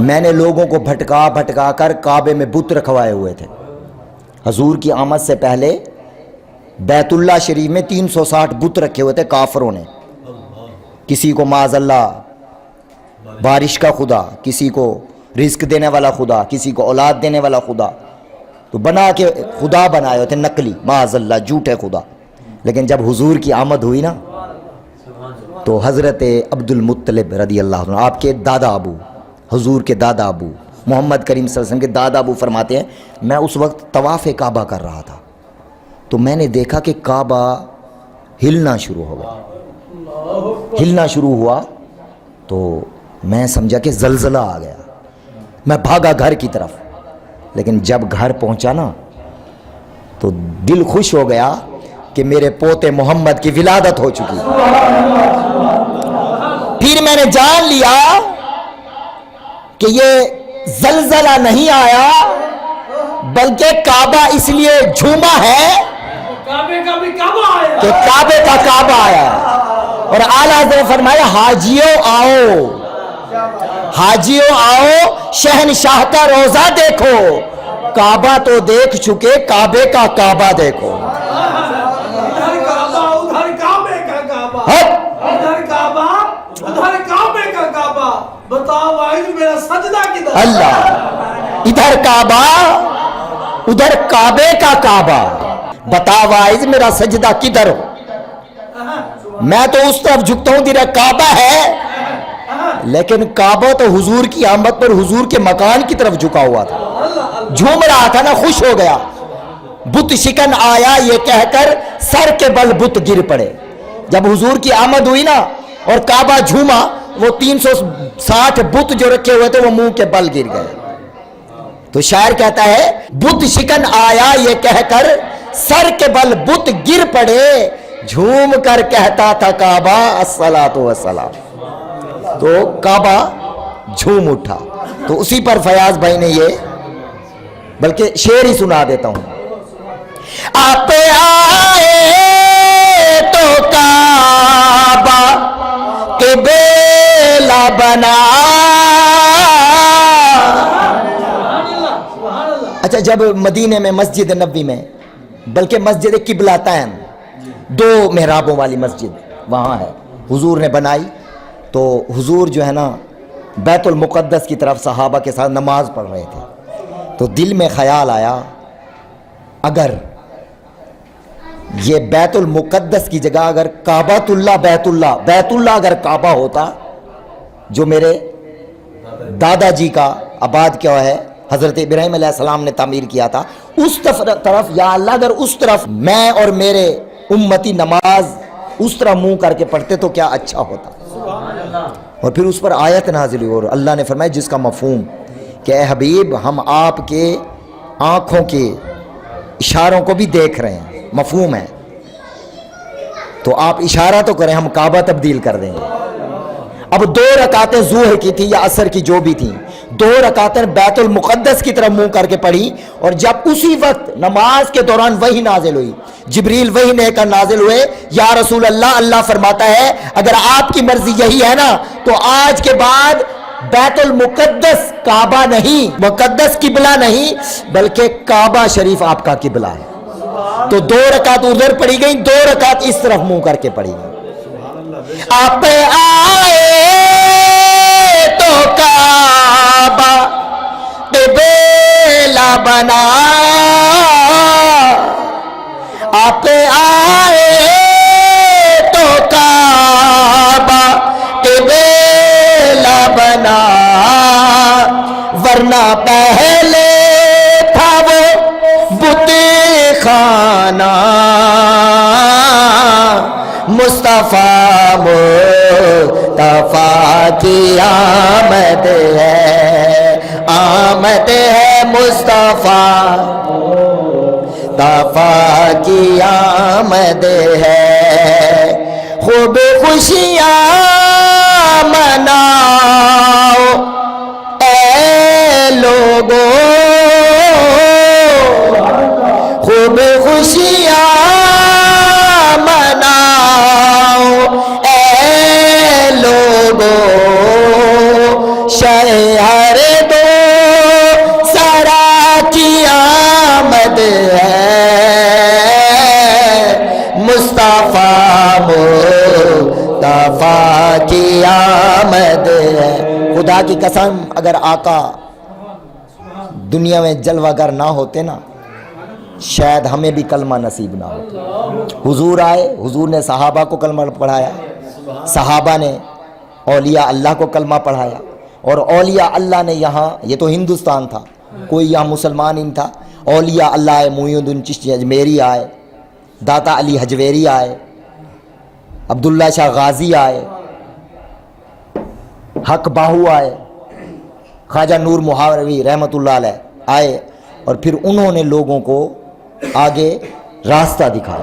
میں نے لوگوں کو بھٹکا بھٹکا کر کعبے میں بت رکھوائے ہوئے تھے۔ حضور کی آمد سے پہلے بیت اللہ شریف میں 360 بت رکھے ہوئے تھے کافروں نے، کسی کو معاذ اللہ بارش کا خدا، کسی کو رزق دینے والا خدا، کسی کو اولاد دینے والا خدا، تو بنا کے خدا بنائے ہوئے تھے نقلی، معاذ اللہ جھوٹے خدا۔ لیکن جب حضور کی آمد ہوئی نا تو حضرت عبد المطلب رضی اللہ عنہ، آپ کے دادا ابو، حضور کے دادا ابو، محمد کریم صلی اللہ علیہ وسلم کے دادا ابو فرماتے ہیں میں اس وقت طواف کعبہ کر رہا تھا تو میں نے دیکھا کہ کعبہ ہلنا شروع ہو گیا، ہلنا شروع ہوا تو میں سمجھا کہ زلزلہ آ گیا، میں بھاگا گھر کی طرف۔ لیکن جب گھر پہنچا نا تو دل خوش ہو گیا کہ میرے پوتے محمد کی ولادت ہو چکی۔ پھر میں نے جان لیا کہ یہ زلزلہ نہیں آیا بلکہ کعبہ اس لیے جھوما ہے کہ کعبے کا کعبہ آیا۔ اور اعلیٰ حضرت نے فرمایا حاجیوں آؤ، حاجیوں آؤ، شہنشاہ کا روزہ دیکھو، کعبہ تو دیکھ چکے، کعبے کا کعبہ دیکھو۔ ادھر کعبہ ادھر کعبے کا کعبہ، ادھر کعبہ ادھر کعبے کا کعبہ، بتاؤ آج میرا سجدہ کدھر؟ اللہ، ادھر کعبہ ادھر کعبے کا کعبہ، بتا وائز میرا سجدہ کدھر ہو؟ میں تو اس طرف جھکتا ہوں تیرا کعبہ ہے، لیکن کعبہ تو حضور کی آمد پر حضور کے مکان کی طرف جھکا ہوا تھا، جھوم رہا تھا نا، خوش ہو گیا۔ بت شکن آیا یہ کہہ کر سر کے بل بت گر پڑے۔ جب حضور کی آمد ہوئی نا اور کعبہ جھوما، وہ 360 بت جو رکھے ہوئے تھے وہ منہ کے بل گر گئے۔ تو شاعر کہتا ہے بت شکن آیا یہ کہہ کر سر کے بل بت گر پڑے، جھوم کر کہتا تھا کعبہ الصلاۃ والسلام۔ تو کعبہ جھوم اٹھا۔ تو اسی پر فیاض بھائی نے یہ بلکہ شعر ہی سنا دیتا ہوں۔ آپ آئے تو کعبہ قبلہ بنا۔ اچھا، جب مدینے میں مسجد نبوی میں بلکہ مسجد قبلتین، دو محرابوں والی مسجد وہاں ہے، حضور نے بنائی تو حضور جو ہے نا بیت المقدس کی طرف صحابہ کے ساتھ نماز پڑھ رہے تھے تو دل میں خیال آیا اگر یہ بیت المقدس کی جگہ اگر کعبۃ اللہ بیت اللہ اگر کعبہ ہوتا جو میرے دادا جی کا آباد کیا ہے حضرت ابراہیم علیہ السلام نے تعمیر کیا تھا، اس طرف یا اللہ اگر اس طرف میں اور میرے امتی نماز اس طرح منہ کر کے پڑھتے تو کیا اچھا ہوتا۔ اور پھر اس پر آیت نازل ہوئی اور اللہ نے فرمایا جس کا مفہوم کہ اے حبیب ہم آپ کے آنکھوں کے اشاروں کو بھی دیکھ رہے ہیں، مفہوم ہے، تو آپ اشارہ تو کریں ہم کعبہ تبدیل کر دیں گے۔ اب 2 رکعتیں ظہر کی تھی یا عصر کی جو بھی تھیں، 2 رکعتیں بیت المقدس کی طرف منہ کر کے پڑھی، اور جب اسی وقت نماز کے دوران وحی نازل ہوئی، جبریل وحی لے کر نازل ہوئے، یا رسول اللہ اللہ فرماتا ہے اگر آپ کی مرضی یہی ہے نا تو آج کے بعد بیت المقدس کعبہ نہیں، مقدس قبلہ نہیں بلکہ کعبہ شریف آپ کا قبلہ ہے۔ تو 2 رکعت ادھر پڑھی گئی، 2 رکعت اس طرف منہ کر کے پڑھی گئی۔ آپ آئے تو کعبہ قبلہ بنا، آپ آئے تو کعبہ قبلہ بنا، ورنہ پہلے تھا وہ بت خانہ، مصطفیٰ کی آمد ہے، آمد ہے مصطفیٰ کی آمد ہے، خوب خوشیاں مناؤ اے لوگو، خوب خوشیاں مناؤ اے لوگو، شہر میں دے ہے. خدا کی قسم اگر آقا دنیا میں جلوہ گر نہ ہوتے نا شاید ہمیں بھی کلمہ نصیب نہ ہوتا. حضور آئے, حضور نے صحابہ کو کلمہ پڑھایا, صحابہ نے اولیاء اللہ کو کلمہ پڑھایا, اور اولیاء اللہ نے یہاں, یہ تو ہندوستان تھا, کوئی یہاں مسلمان ہی تھا, اولیاء اللہ آئے, معین الدین چشتی اجمیری آئے, داتا علی حجویری آئے, عبداللہ شاہ غازی آئے, حق باہو آئے, خواجہ نور محاوروی رحمۃ اللہ علیہ آئے, اور پھر انہوں نے لوگوں کو آگے راستہ دکھایا.